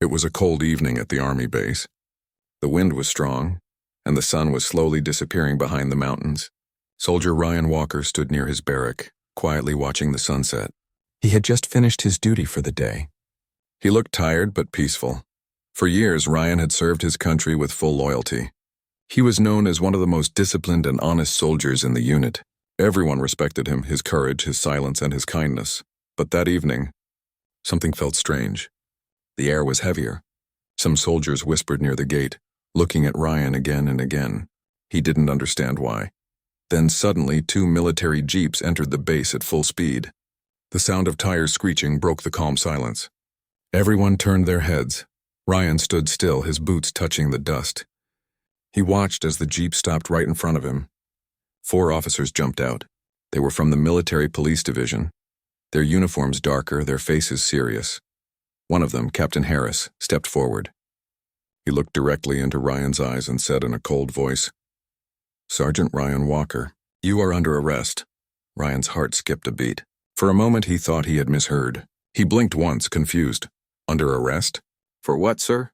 It was a cold evening at the army base. The wind was strong, and the sun was slowly disappearing behind the mountains. Soldier Ryan Walker stood near his barrack, quietly watching the sunset. He had just finished his duty for the day. He looked tired but peaceful. For years, Ryan had served his country with full loyalty. He was known as one of the most disciplined and honest soldiers in the unit. Everyone respected him, his courage, his silence, and his kindness. But that evening, something felt strange. The air was heavier. Some soldiers whispered near the gate, looking at Ryan again and again. He didn't understand why. Then suddenly, 2 military jeeps entered the base at full speed. The sound of tires screeching broke the calm silence. Everyone turned their heads. Ryan stood still, his boots touching the dust. He watched as the jeep stopped right in front of him. 4 officers jumped out. They were from the military police division. Their uniforms darker, their faces serious. One of them, Captain Harris, stepped forward. He looked directly into Ryan's eyes and said in a cold voice, "Sergeant Ryan Walker, you are under arrest." Ryan's heart skipped a beat. For a moment he thought he had misheard. He blinked once, confused. "Under arrest? For what, sir?"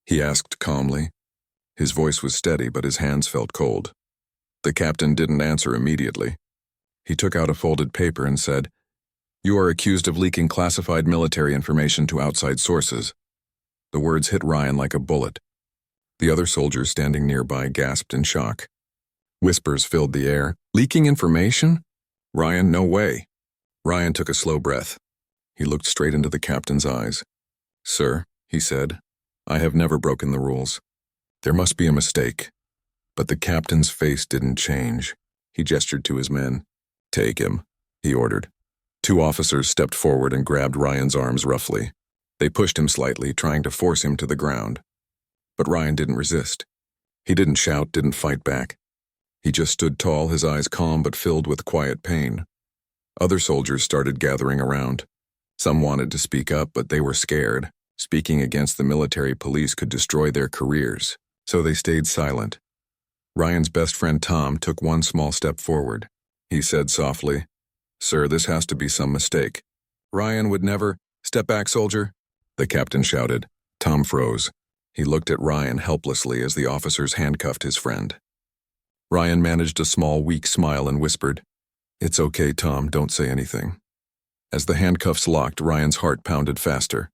he asked calmly. His voice was steady, but his hands felt cold. The captain didn't answer immediately. He took out a folded paper and said, "You are accused of leaking classified military information to outside sources." The words hit Ryan like a bullet. The other soldiers standing nearby gasped in shock. Whispers filled the air. "Leaking information? Ryan, no way." Ryan took a slow breath. He looked straight into the captain's eyes. "Sir," he said, "I have never broken the rules. There must be a mistake." But the captain's face didn't change. He gestured to his men. "Take him," he ordered. 2 officers stepped forward and grabbed Ryan's arms roughly. They pushed him slightly, trying to force him to the ground. But Ryan didn't resist. He didn't shout, didn't fight back. He just stood tall, his eyes calm but filled with quiet pain. Other soldiers started gathering around. Some wanted to speak up, but they were scared. Speaking against the military police could destroy their careers, so they stayed silent. Ryan's best friend Tom took one small step forward. He said softly, "Sir, this has to be some mistake." "Ryan would never—" "Step back, soldier," the captain shouted. Tom froze. He looked at Ryan helplessly as the officers handcuffed his friend. Ryan managed a small, weak smile and whispered, "It's okay, Tom, don't say anything." As the handcuffs locked, Ryan's heart pounded faster.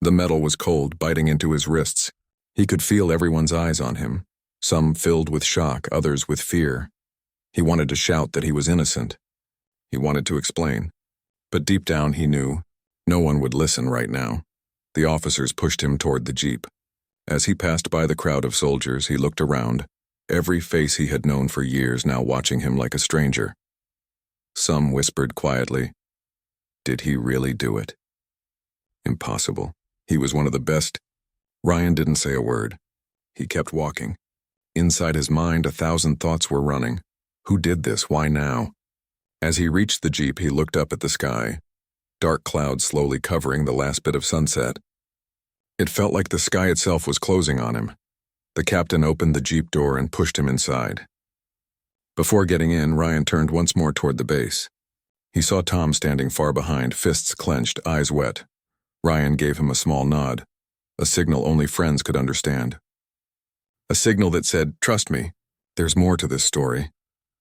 The metal was cold, biting into his wrists. He could feel everyone's eyes on him, some filled with shock, others with fear. He wanted to shout that he was innocent. He wanted to explain. But deep down he knew no one would listen right now. The officers pushed him toward the jeep. As he passed by the crowd of soldiers, he looked around, every face he had known for years now watching him like a stranger. Some whispered quietly, "Did he really do it?" Impossible. He was one of the best. Ryan didn't say a word. He kept walking. Inside his mind, 1,000 thoughts were running. Who did this? Why now? As he reached the jeep, he looked up at the sky. Dark clouds slowly covering the last bit of sunset. It felt like the sky itself was closing on him. The captain opened the jeep door and pushed him inside. Before getting in, Ryan turned once more toward the base. He saw Tom standing far behind, fists clenched, eyes wet. Ryan gave him a small nod, a signal only friends could understand. A signal that said, "Trust me, there's more to this story."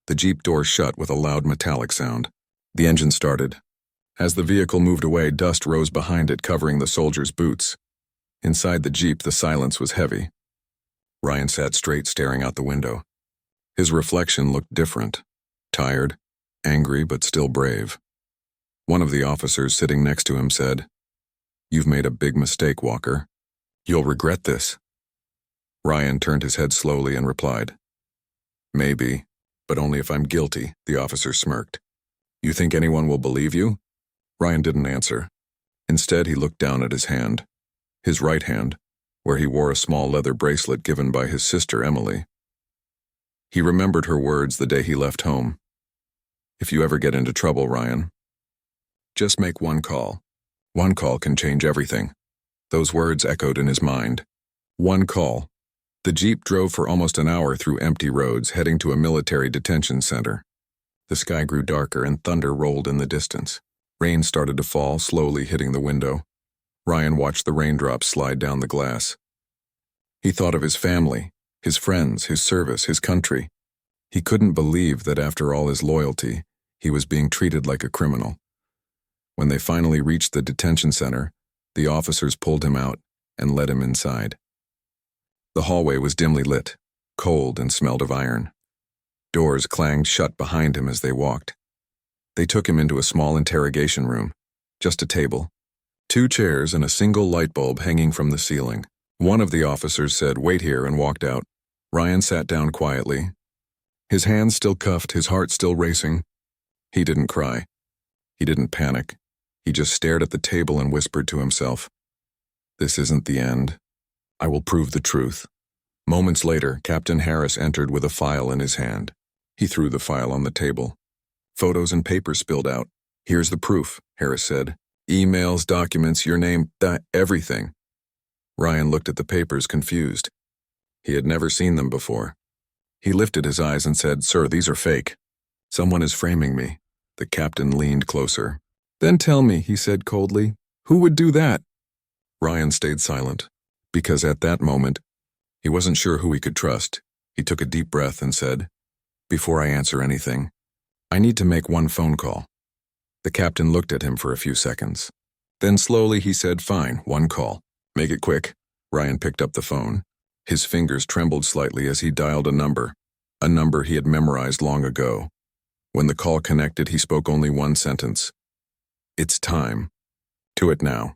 The jeep door shut with a loud metallic sound. The engine started. As the vehicle moved away, dust rose behind it, covering the soldiers' boots. Inside the jeep, the silence was heavy. Ryan sat straight, staring out the window. His reflection looked different. Tired, angry, but still brave. One of the officers sitting next to him said, "You've made a big mistake, Walker. You'll regret this." Ryan turned his head slowly and replied, "Maybe, but only if I'm guilty," the officer smirked. "You think anyone will believe you?" Ryan didn't answer. Instead, he looked down at his hand. His right hand, where he wore a small leather bracelet given by his sister Emily. He remembered her words the day he left home. "If you ever get into trouble, Ryan, just make one call. One call can change everything." Those words echoed in his mind. One call. The jeep drove for almost an hour through empty roads, heading to a military detention center. The sky grew darker and thunder rolled in the distance. Rain started to fall, slowly hitting the window. Ryan watched the raindrops slide down the glass. He thought of his family, his friends, his service, his country. He couldn't believe that after all his loyalty, he was being treated like a criminal. When they finally reached the detention center, the officers pulled him out and led him inside. The hallway was dimly lit, cold and smelled of iron. Doors clanged shut behind him as they walked. They took him into a small interrogation room, just a table, 2 chairs and a single light bulb hanging from the ceiling. One of the officers said, "Wait here," and walked out. Ryan sat down quietly. His hands still cuffed, his heart still racing. He didn't cry. He didn't panic. He just stared at the table and whispered to himself, "This isn't the end. I will prove the truth." Moments later, Captain Harris entered with a file in his hand. He threw the file on the table. Photos and papers spilled out. "Here's the proof," Harris said. "Emails, documents, your name, everything." Ryan looked at the papers confused. He had never seen them before. He lifted his eyes and said, "Sir, these are fake. Someone is framing me." The captain leaned closer. "Then tell me," he said coldly, "who would do that?" Ryan stayed silent, because at that moment, he wasn't sure who he could trust. He took a deep breath and said, "Before I answer anything, I need to make one phone call." The captain looked at him for a few seconds. Then slowly he said, "Fine, one call. Make it quick." Ryan picked up the phone. His fingers trembled slightly as he dialed a number he had memorized long ago. When the call connected, he spoke only one sentence. "It's time. To it now."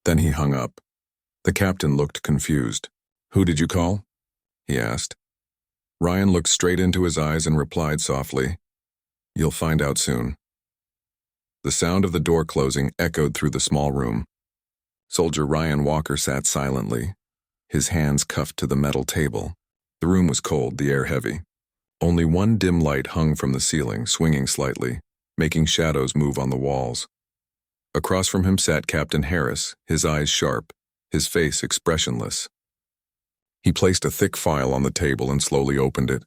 Then he hung up. The captain looked confused. "Who did you call?" he asked. Ryan looked straight into his eyes and replied softly, "You'll find out soon." The sound of the door closing echoed through the small room. Soldier Ryan Walker sat silently, his hands cuffed to the metal table. The room was cold, the air heavy. Only one dim light hung from the ceiling, swinging slightly, making shadows move on the walls. Across from him sat Captain Harris, his eyes sharp, his face expressionless. He placed a thick file on the table and slowly opened it.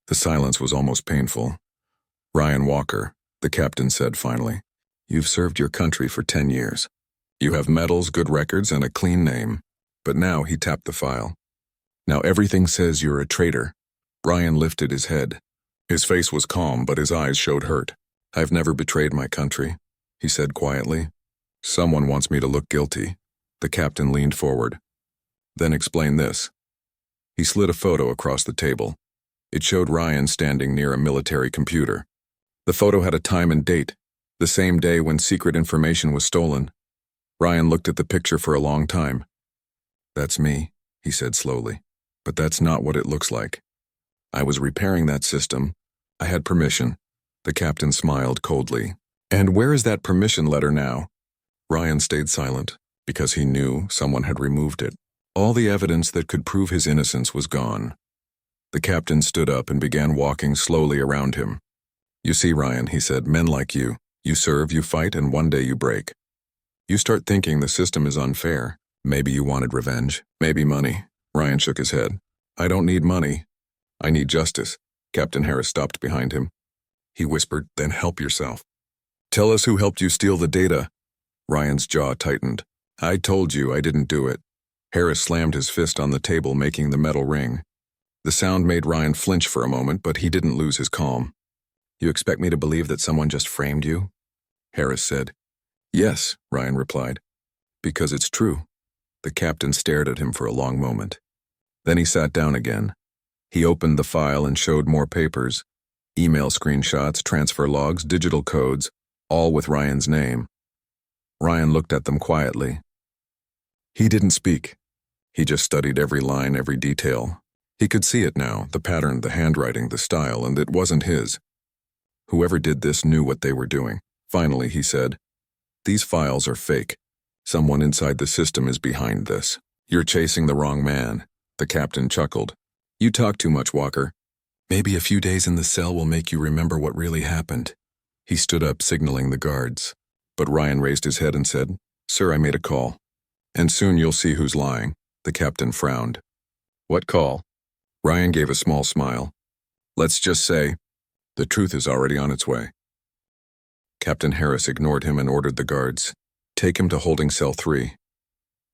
The silence was almost painful. "Ryan Walker," the captain said finally, "you've served your country for 10 years. You have medals, good records, and a clean name. But now," he tapped the file, "now everything says you're a traitor." Ryan lifted his head. His face was calm, but his eyes showed hurt. "I've never betrayed my country," he said quietly. "Someone wants me to look guilty." The captain leaned forward. "Then explain this." He slid a photo across the table. It showed Ryan standing near a military computer. The photo had a time and date, the same day when secret information was stolen. Ryan looked at the picture for a long time. "That's me," he said slowly, "but that's not what it looks like. I was repairing that system. I had permission." The captain smiled coldly. "And where is that permission letter now?" Ryan stayed silent, because he knew someone had removed it. All the evidence that could prove his innocence was gone. The captain stood up and began walking slowly around him. "You see, Ryan," he said, "men like you serve, you fight, and one day you break. You start thinking the system is unfair. Maybe you wanted revenge, maybe money." Ryan shook his head. "I don't need money. I need justice." Captain Harris stopped behind him. He whispered, "Then help yourself. Tell us who helped you steal the data." Ryan's jaw tightened. "I told you I didn't do it." Harris slammed his fist on the table, making the metal ring. The sound made Ryan flinch for a moment, but he didn't lose his calm. "You expect me to believe that someone just framed you?" Harris said. "Yes," Ryan replied, "because it's true." The captain stared at him for a long moment. Then he sat down again. He opened the file and showed more papers. Email screenshots, transfer logs, digital codes, all with Ryan's name. Ryan looked at them quietly. He didn't speak. He just studied every line, every detail. He could see it now, the pattern, the handwriting, the style, and it wasn't his. Whoever did this knew what they were doing. Finally, he said, "These files are fake. Someone inside the system is behind this. You're chasing the wrong man." The captain chuckled. "You talk too much, Walker. Maybe a few days in the cell will make you remember what really happened." He stood up, signaling the guards. But Ryan raised his head and said, "Sir, I made a call. And soon you'll see who's lying." The captain frowned. "What call?" Ryan gave a small smile. "Let's just say, the truth is already on its way." Captain Harris ignored him and ordered the guards, "Take him to holding cell 3.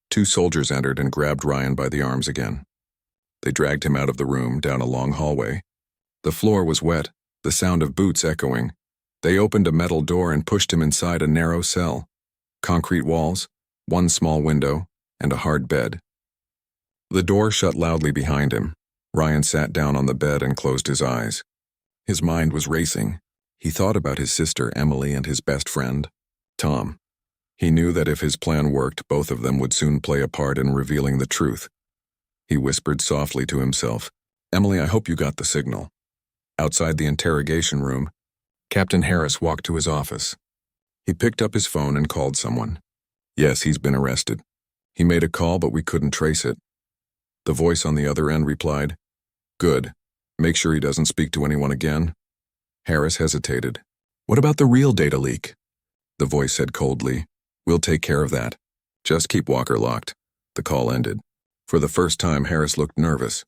Two soldiers entered and grabbed Ryan by the arms again. They dragged him out of the room, down a long hallway. The floor was wet, the sound of boots echoing. They opened a metal door and pushed him inside a narrow cell. Concrete walls, one small window, and a hard bed. The door shut loudly behind him. Ryan sat down on the bed and closed his eyes. His mind was racing. He thought about his sister Emily and his best friend, Tom. He knew that if his plan worked, both of them would soon play a part in revealing the truth. He whispered softly to himself, "Emily, I hope you got the signal." Outside the interrogation room, Captain Harris walked to his office. He picked up his phone and called someone. "Yes, he's been arrested. He made a call, but we couldn't trace it." The voice on the other end replied, "Good. Make sure he doesn't speak to anyone again." Harris hesitated. "What about the real data leak?" The voice said coldly, "We'll take care of that. Just keep Walker locked." The call ended. For the first time, Harris looked nervous.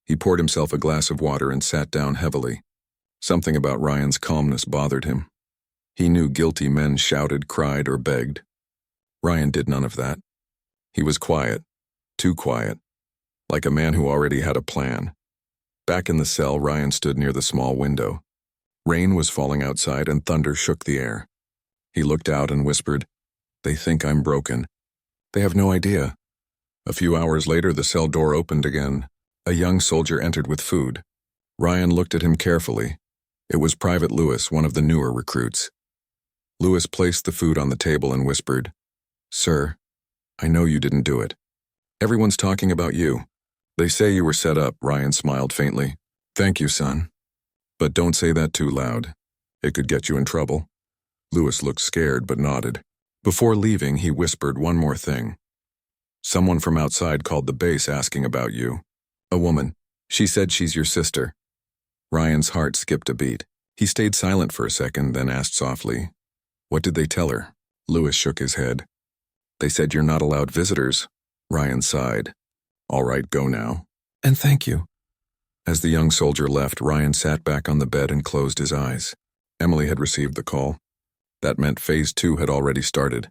He poured himself a glass of water and sat down heavily. Something about Ryan's calmness bothered him. He knew guilty men shouted, cried, or begged. Ryan did none of that. He was quiet, too quiet, like a man who already had a plan. Back in the cell, Ryan stood near the small window. Rain was falling outside and thunder shook the air. He looked out and whispered, "They think I'm broken. They have no idea." A few hours later, the cell door opened again. A young soldier entered with food. Ryan looked at him carefully. It was Private Lewis, one of the newer recruits. Lewis placed the food on the table and whispered, "Sir, I know you didn't do it. Everyone's talking about you. They say you were set up." Ryan smiled faintly. "Thank you, son. But don't say that too loud. It could get you in trouble." Lewis looked scared but nodded. Before leaving, he whispered one more thing. "Someone from outside called the base asking about you. A woman. She said she's your sister." Ryan's heart skipped a beat. He stayed silent for a second, then asked softly, "What did they tell her?" Lewis shook his head. "They said you're not allowed visitors." Ryan sighed. "All right, go now. And thank you." As the young soldier left, Ryan sat back on the bed and closed his eyes. Emily had received the call. That meant Phase 2 had already started.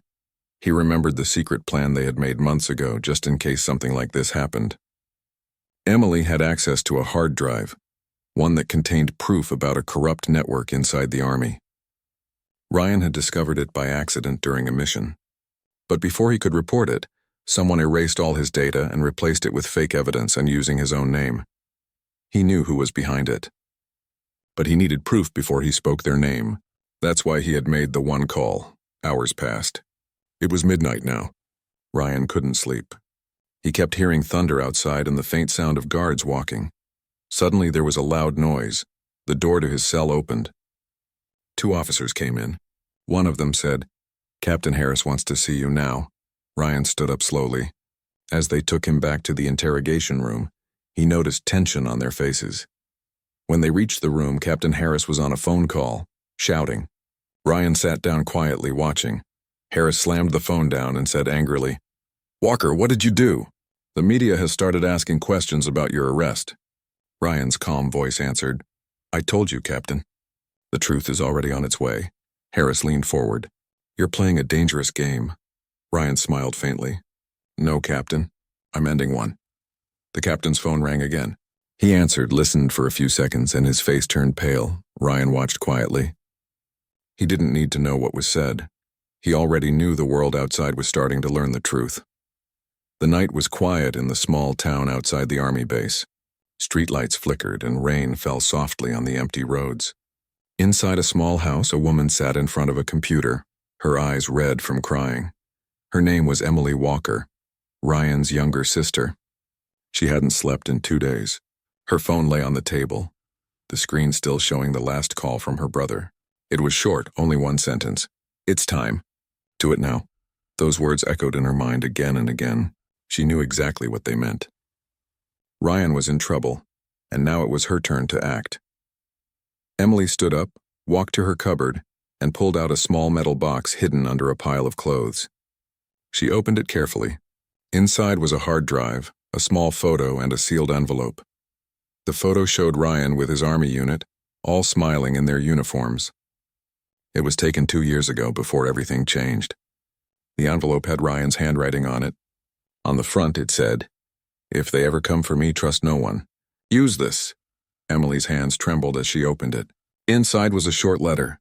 He remembered the secret plan they had made months ago, just in case something like this happened. Emily had access to a hard drive, one that contained proof about a corrupt network inside the army. Ryan had discovered it by accident during a mission. But before he could report it, someone erased all his data and replaced it with fake evidence and using his own name. He knew who was behind it. But he needed proof before he spoke their name. That's why he had made the one call. Hours passed. It was midnight now. Ryan couldn't sleep. He kept hearing thunder outside and the faint sound of guards walking. Suddenly there was a loud noise. The door to his cell opened. Two officers came in. One of them said, "Captain Harris wants to see you now." Ryan stood up slowly. As they took him back to the interrogation room, he noticed tension on their faces. When they reached the room, Captain Harris was on a phone call, shouting. Ryan sat down quietly, watching. Harris slammed the phone down and said angrily, "Walker, what did you do? The media has started asking questions about your arrest." Ryan's calm voice answered, "I told you, Captain. The truth is already on its way." Harris leaned forward. "You're playing a dangerous game." Ryan smiled faintly. "No, Captain. I'm ending one." The captain's phone rang again. He answered, listened for a few seconds, and his face turned pale. Ryan watched quietly. He didn't need to know what was said. He already knew the world outside was starting to learn the truth. The night was quiet in the small town outside the army base. Streetlights flickered and rain fell softly on the empty roads. Inside a small house, a woman sat in front of a computer, her eyes red from crying. Her name was Emily Walker, Ryan's younger sister. She hadn't slept in 2 days. Her phone lay on the table, the screen still showing the last call from her brother. It was short, only one sentence. "It's time. Do it now." Those words echoed in her mind again and again. She knew exactly what they meant. Ryan was in trouble, and now it was her turn to act. Emily stood up, walked to her cupboard, and pulled out a small metal box hidden under a pile of clothes. She opened it carefully. Inside was a hard drive, a small photo, and a sealed envelope. The photo showed Ryan with his army unit, all smiling in their uniforms. It was taken 2 years ago, before everything changed. The envelope had Ryan's handwriting on it. On the front it said, "If they ever come for me, trust no one. Use this." Emily's hands trembled as she opened it. Inside was a short letter.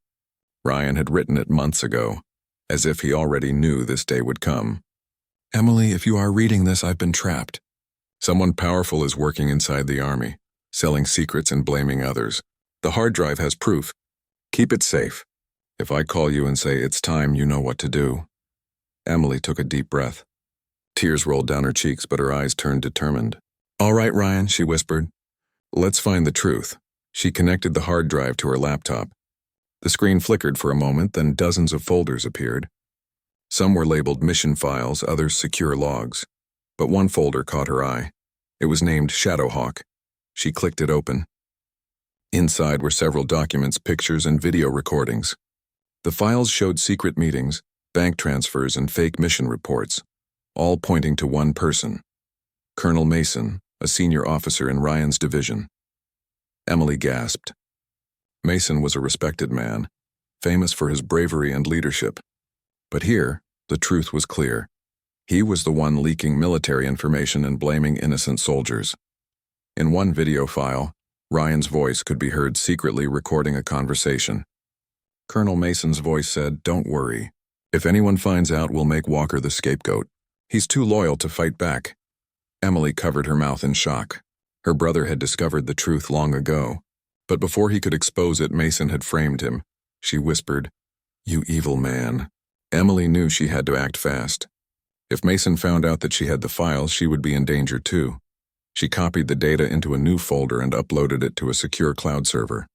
Ryan had written it months ago, as if he already knew this day would come. "Emily, if you are reading this, I've been trapped. Someone powerful is working inside the army, selling secrets and blaming others. The hard drive has proof. Keep it safe. If I call you and say it's time, you know what to do." Emily took a deep breath. Tears rolled down her cheeks, but her eyes turned determined. "All right, Ryan," she whispered. "Let's find the truth." She connected the hard drive to her laptop. The screen flickered for a moment, then dozens of folders appeared. Some were labeled mission files, others secure logs. But one folder caught her eye. It was named Shadowhawk. She clicked it open. Inside were several documents, pictures, and video recordings. The files showed secret meetings, bank transfers, and fake mission reports, all pointing to one person, Colonel Mason, a senior officer in Ryan's division. Emily gasped. Mason was a respected man, famous for his bravery and leadership. But here, the truth was clear. He was the one leaking military information and blaming innocent soldiers. In one video file, Ryan's voice could be heard secretly recording a conversation. Colonel Mason's voice said, "Don't worry. If anyone finds out, we'll make Walker the scapegoat. He's too loyal to fight back." Emily covered her mouth in shock. Her brother had discovered the truth long ago. But before he could expose it, Mason had framed him. She whispered, "You evil man." Emily knew she had to act fast. If Mason found out that she had the files, she would be in danger too. She copied the data into a new folder and uploaded it to a secure cloud server.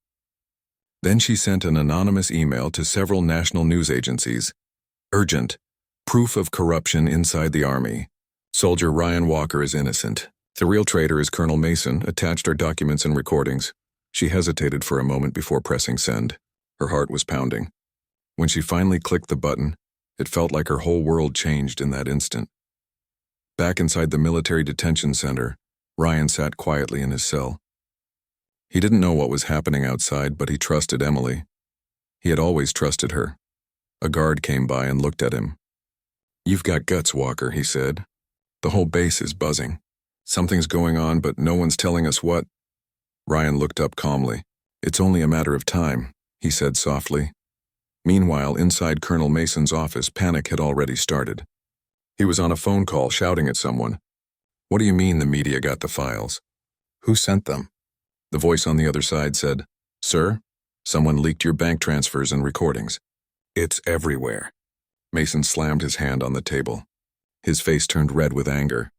Then she sent an anonymous email to several national news agencies. "Urgent. Proof of corruption inside the Army. Soldier Ryan Walker is innocent. The real traitor is Colonel Mason. Attached are documents and recordings." She hesitated for a moment before pressing send. Her heart was pounding. When she finally clicked the button, it felt like her whole world changed in that instant. Back inside the military detention center, Ryan sat quietly in his cell. He didn't know what was happening outside, but he trusted Emily. He had always trusted her. A guard came by and looked at him. "You've got guts, Walker," he said. "The whole base is buzzing. Something's going on, but no one's telling us what." Ryan looked up calmly. "It's only a matter of time," he said softly. Meanwhile, inside Colonel Mason's office, panic had already started. He was on a phone call shouting at someone. "What do you mean the media got the files? Who sent them?" The voice on the other side said, "Sir, someone leaked your bank transfers and recordings. It's everywhere." Mason slammed his hand on the table. His face turned red with anger.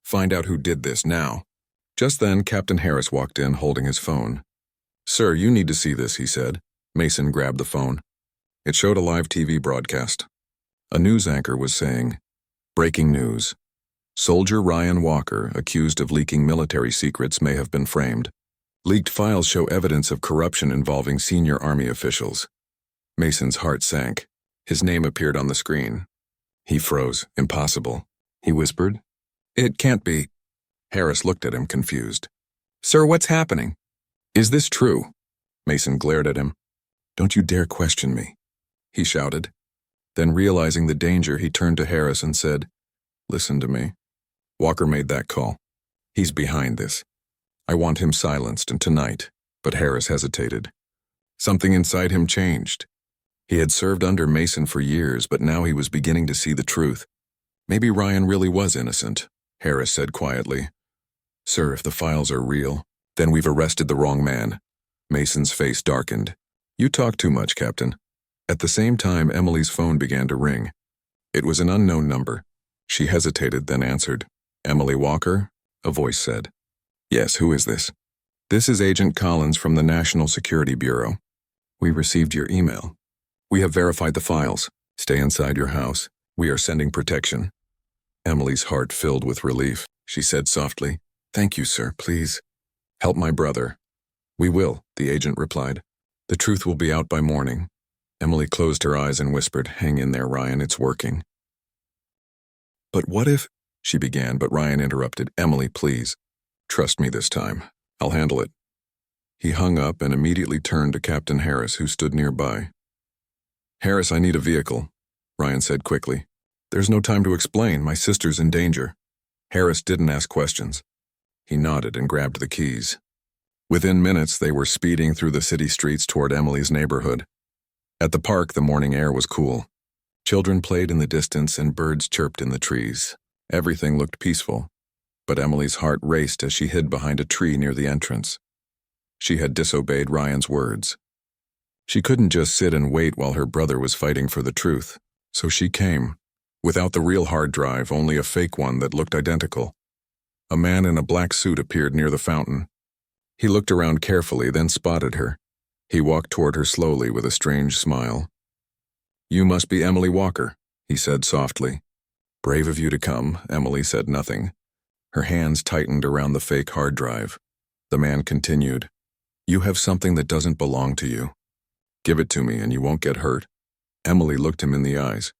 "Find out who did this now." Just then, Captain Harris walked in holding his phone. "Sir, you need to see this," he said. Mason grabbed the phone. It showed a live TV broadcast. A news anchor was saying, "Breaking news. Soldier Ryan Walker, accused of leaking military secrets, may have been framed. Leaked files show evidence of corruption involving senior Army officials." Mason's heart sank. His name appeared on the screen. He froze. "Impossible," he whispered. "It can't be." Harris looked at him, confused. "Sir, what's happening? Is this true?" Mason glared at him. "Don't you dare question me," he shouted. Then, realizing the danger, he turned to Harris and said, "Listen to me. Walker made that call. He's behind this. I want him silenced, and tonight." But Harris hesitated. Something inside him changed. He had served under Mason for years, but now he was beginning to see the truth. "Maybe Ryan really was innocent," Harris said quietly. "Sir, if the files are real, then we've arrested the wrong man." Mason's face darkened. "You talk too much, Captain." At the same time, Emily's phone began to ring. It was an unknown number. She hesitated, then answered. "Emily Walker?" a voice said. "Yes, who is this?" "This is Agent Collins from the National Security Bureau. We received your email. We have verified the files. Stay inside your house. We are sending protection." Emily's heart filled with relief. She said softly, "Thank you, sir, please. Help my brother." "We will," the agent replied. "The truth will be out by morning." Emily closed her eyes and whispered, "Hang in there, Ryan, it's working." "But what if—" she began, but Ryan interrupted. "Emily, please. Trust me this time. I'll handle it." He hung up and immediately turned to Captain Harris, who stood nearby. "Harris, I need a vehicle," Ryan said quickly. "There's no time to explain. My sister's in danger." Harris didn't ask questions. He nodded and grabbed the keys. Within minutes, they were speeding through the city streets toward Emily's neighborhood. At the park, the morning air was cool. Children played in the distance and birds chirped in the trees. Everything looked peaceful, but Emily's heart raced as she hid behind a tree near the entrance. She had disobeyed Ryan's words. She couldn't just sit and wait while her brother was fighting for the truth, so she came. Without the real hard drive, only a fake one that looked identical. A man in a black suit appeared near the fountain. He looked around carefully, then spotted her. He walked toward her slowly with a strange smile. "You must be Emily Walker," he said softly. "Brave of you to come," Emily said nothing. Her hands tightened around the fake hard drive. The man continued, "You have something that doesn't belong to you. Give it to me and you won't get hurt." Emily looked him in the eyes.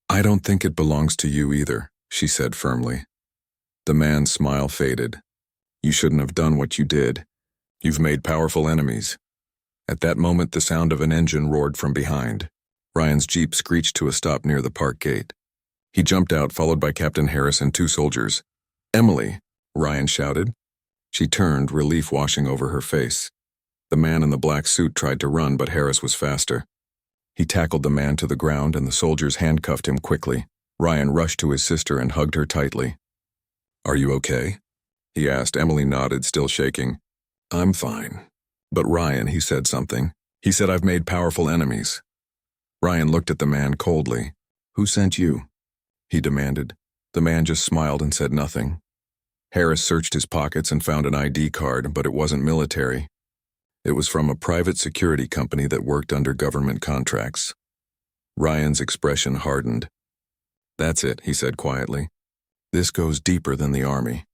"I don't think it belongs to you either," she said firmly. The man's smile faded. "You shouldn't have done what you did. You've made powerful enemies." At that moment, the sound of an engine roared from behind. Ryan's Jeep screeched to a stop near the park gate. He jumped out, followed by Captain Harris and two soldiers. "Emily!" Ryan shouted. She turned, relief washing over her face. The man in the black suit tried to run, but Harris was faster. He tackled the man to the ground, and the soldiers handcuffed him quickly. Ryan rushed to his sister and hugged her tightly. "Are you okay?" he asked. Emily nodded, still shaking. "I'm fine." "But Ryan," he said something. "He said I've made powerful enemies." Ryan looked at the man coldly. "Who sent you?" he demanded. The man just smiled and said nothing. Harris searched his pockets and found an ID card, but it wasn't military. It was from a private security company that worked under government contracts. Ryan's expression hardened. "That's it," he said quietly. "This goes deeper than the Army."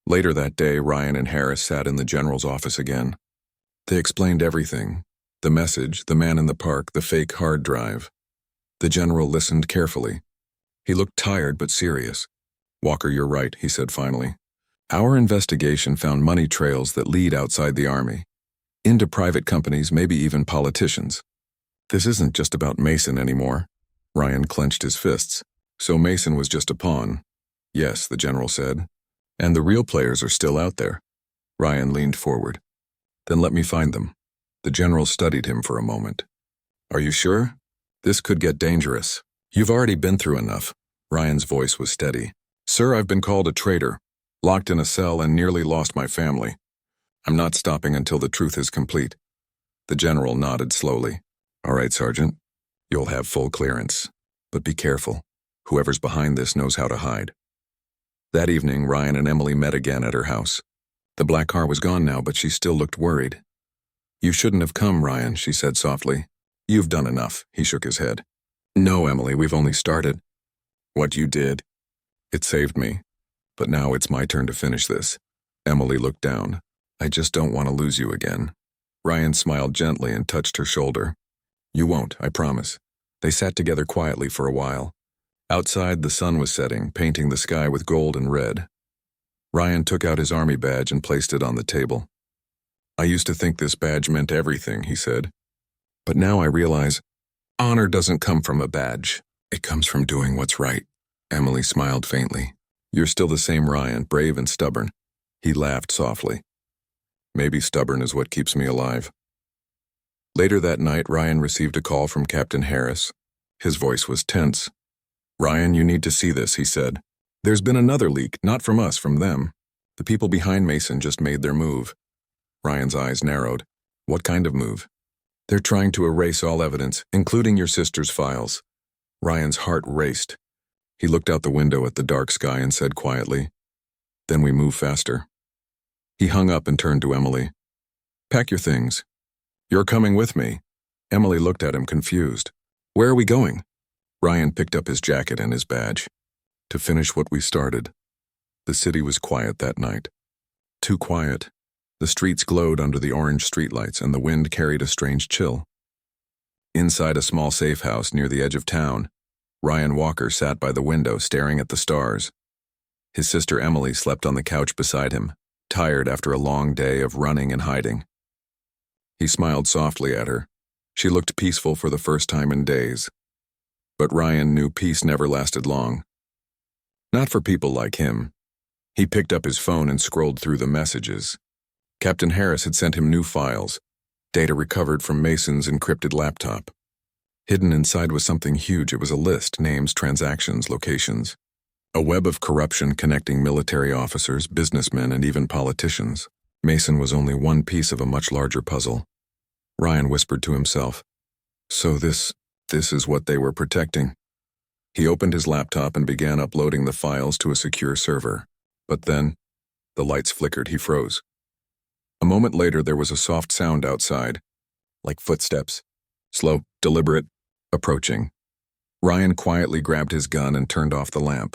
Later that day, Ryan and Harris sat in the general's office again. They explained everything. The message, the man in the park, the fake hard drive. The general listened carefully. He looked tired but serious. "Walker, you're right," he said finally. "Our investigation found money trails that lead outside the Army, into private companies, maybe even politicians. This isn't just about Mason anymore." Ryan clenched his fists. "So Mason was just a pawn?" "Yes," the general said. "And the real players are still out there." Ryan leaned forward. "Then let me find them." The general studied him for a moment. "Are you sure? This could get dangerous. You've already been through enough." Ryan's voice was steady. "Sir, I've been called a traitor, locked in a cell, and nearly lost my family. I'm not stopping until the truth is complete." The general nodded slowly. "All right, Sergeant. You'll have full clearance. But be careful. Whoever's behind this knows how to hide." That evening, Ryan and Emily met again at her house. The black car was gone now, but she still looked worried. "You shouldn't have come, Ryan," she said softly. "You've done enough." He shook his head. "No, Emily, we've only started." "What you did? It saved me. But now it's my turn to finish this." Emily looked down. "I just don't want to lose you again." Ryan smiled gently and touched her shoulder. "You won't, I promise." They sat together quietly for a while. Outside, the sun was setting, painting the sky with gold and red. Ryan took out his Army badge and placed it on the table. "I used to think this badge meant everything," he said. "But now I realize honor doesn't come from a badge. It comes from doing what's right." Emily smiled faintly. "You're still the same Ryan, brave and stubborn." He laughed softly. "Maybe stubborn is what keeps me alive." Later that night, Ryan received a call from Captain Harris. His voice was tense. "Ryan, you need to see this," he said. "There's been another leak, not from us, from them. The people behind Mason just made their move." Ryan's eyes narrowed. "What kind of move?" "They're trying to erase all evidence, including your sister's files." Ryan's heart raced. He looked out the window at the dark sky and said quietly, "Then we move faster." He hung up and turned to Emily. "Pack your things. You're coming with me." Emily looked at him confused. "Where are we going?" Ryan picked up his jacket and his badge. "To finish what we started." The city was quiet that night. Too quiet. The streets glowed under the orange streetlights, and the wind carried a strange chill. Inside a small safe house near the edge of town, Ryan Walker sat by the window staring at the stars. His sister Emily slept on the couch beside him, tired after a long day of running and hiding. He smiled softly at her. She looked peaceful for the first time in days. But Ryan knew peace never lasted long. Not for people like him. He picked up his phone and scrolled through the messages. Captain Harris had sent him new files, data recovered from Mason's encrypted laptop. Hidden inside was something huge. It was a list, names, transactions, locations. A web of corruption connecting military officers, businessmen, and even politicians. Mason was only one piece of a much larger puzzle. Ryan whispered to himself, "So this is what they were protecting." He opened his laptop and began uploading the files to a secure server. But then, the lights flickered. He froze. A moment later, there was a soft sound outside, like footsteps, slow, deliberate, approaching. Ryan quietly grabbed his gun and turned off the lamp.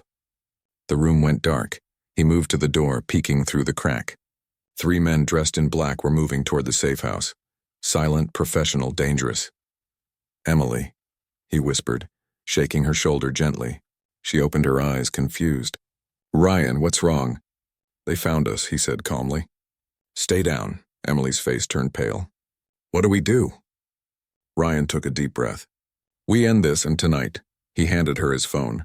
The room went dark. He moved to the door, peeking through the crack. 3 men dressed in black were moving toward the safe house. Silent, professional, dangerous. "Emily," he whispered, shaking her shoulder gently. She opened her eyes, confused. "Ryan, what's wrong?" "They found us," he said calmly. "Stay down." Emily's face turned pale. "What do we do?" Ryan took a deep breath. "We end this, and tonight." He handed her his phone.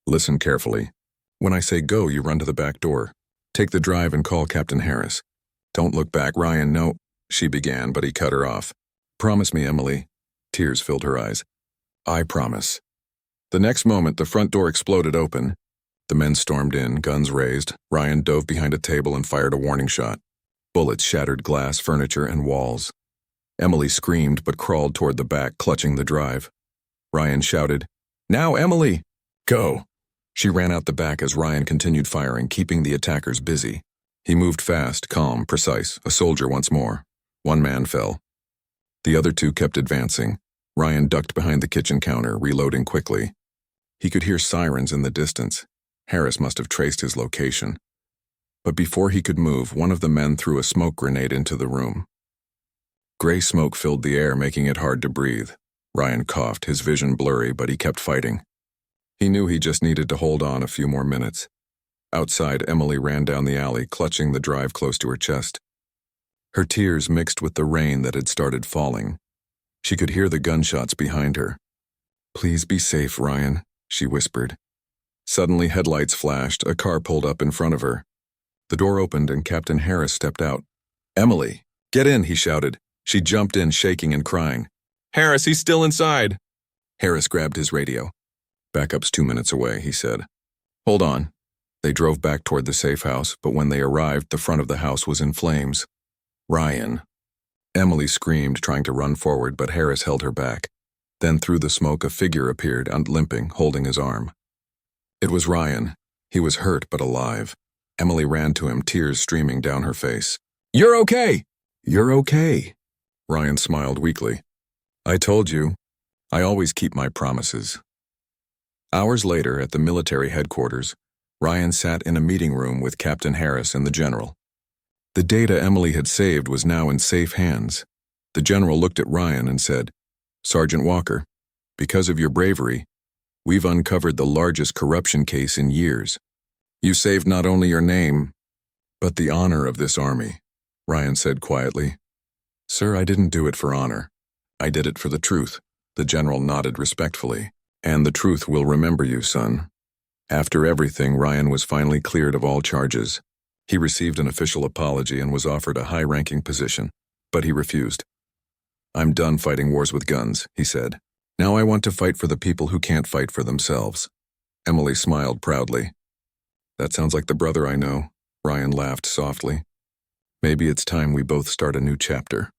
"Listen carefully. When I say go, you run to the back door. Take the drive and call Captain Harris. Don't look back, Ryan, no," she began, but he cut her off. "Promise me, Emily." Tears filled her eyes. "I promise." The next moment, the front door exploded open. The men stormed in, guns raised. Ryan dove behind a table and fired a warning shot. Bullets shattered glass, furniture, and walls. Emily screamed but crawled toward the back, clutching the drive. Ryan shouted, "Now, Emily! Go!" She ran out the back as Ryan continued firing, keeping the attackers busy. He moved fast, calm, precise, a soldier once more. 1 man fell. The other 2 kept advancing. Ryan ducked behind the kitchen counter, reloading quickly. He could hear sirens in the distance. Harris must have traced his location. But before he could move, one of the men threw a smoke grenade into the room. Gray smoke filled the air, making it hard to breathe. Ryan coughed, his vision blurry, but he kept fighting. He knew he just needed to hold on a few more minutes. Outside, Emily ran down the alley, clutching the drive close to her chest. Her tears mixed with the rain that had started falling. She could hear the gunshots behind her. "Please be safe, Ryan," she whispered. Suddenly, headlights flashed. A car pulled up in front of her. The door opened and Captain Harris stepped out. "Emily, get in," he shouted. She jumped in, shaking and crying. "Harris, he's still inside." Harris grabbed his radio. "Backup's 2 minutes away," he said. "Hold on." They drove back toward the safe house, but when they arrived, the front of the house was in flames. "Ryan." Emily screamed, trying to run forward, but Harris held her back. Then through the smoke, a figure appeared, limping, holding his arm. It was Ryan. He was hurt but alive. Emily ran to him, tears streaming down her face. "You're okay! You're okay!" Ryan smiled weakly. "I told you. I always keep my promises." Hours later, at the military headquarters, Ryan sat in a meeting room with Captain Harris and the general. The data Emily had saved was now in safe hands. The general looked at Ryan and said, "Sergeant Walker, because of your bravery, we've uncovered the largest corruption case in years. You saved not only your name, but the honor of this army," Ryan said quietly. "Sir, I didn't do it for honor. I did it for the truth." The general nodded respectfully. "And the truth will remember you, son." After everything, Ryan was finally cleared of all charges. He received an official apology and was offered a high-ranking position, but he refused. "I'm done fighting wars with guns," he said. "Now I want to fight for the people who can't fight for themselves." Emily smiled proudly. "That sounds like the brother I know." Ryan laughed softly. "Maybe it's time we both start a new chapter."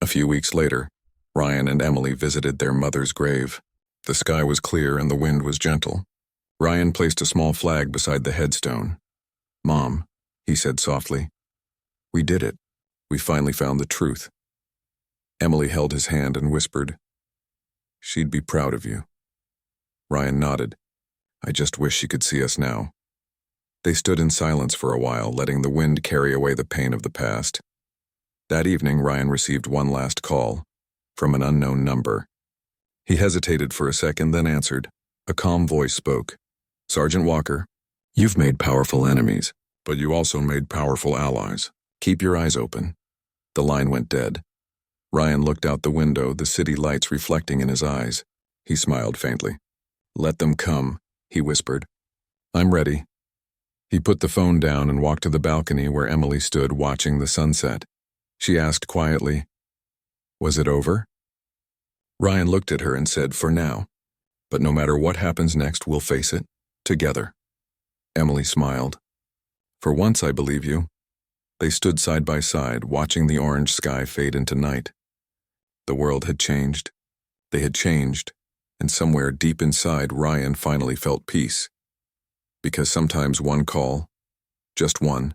A few weeks later, Ryan and Emily visited their mother's grave. The sky was clear and the wind was gentle. Ryan placed a small flag beside the headstone. "Mom," he said softly, "we did it. We finally found the truth." Emily held his hand and whispered, "She'd be proud of you." Ryan nodded. "I just wish she could see us now." They stood in silence for a while, letting the wind carry away the pain of the past. That evening, Ryan received one last call, from an unknown number. He hesitated for a second, then answered. A calm voice spoke. "Sergeant Walker, you've made powerful enemies, but you also made powerful allies. Keep your eyes open." The line went dead. Ryan looked out the window, the city lights reflecting in his eyes. He smiled faintly. "Let them come," he whispered. "I'm ready." He put the phone down and walked to the balcony where Emily stood watching the sunset. She asked quietly, "Was it over?" Ryan looked at her and said, "For now. But no matter what happens next, we'll face it, together." Emily smiled. "For once, I believe you." They stood side by side, watching the orange sky fade into night. The world had changed. They had changed, and somewhere deep inside, Ryan finally felt peace. Because sometimes one call, just one,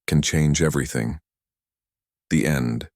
can change everything. The end.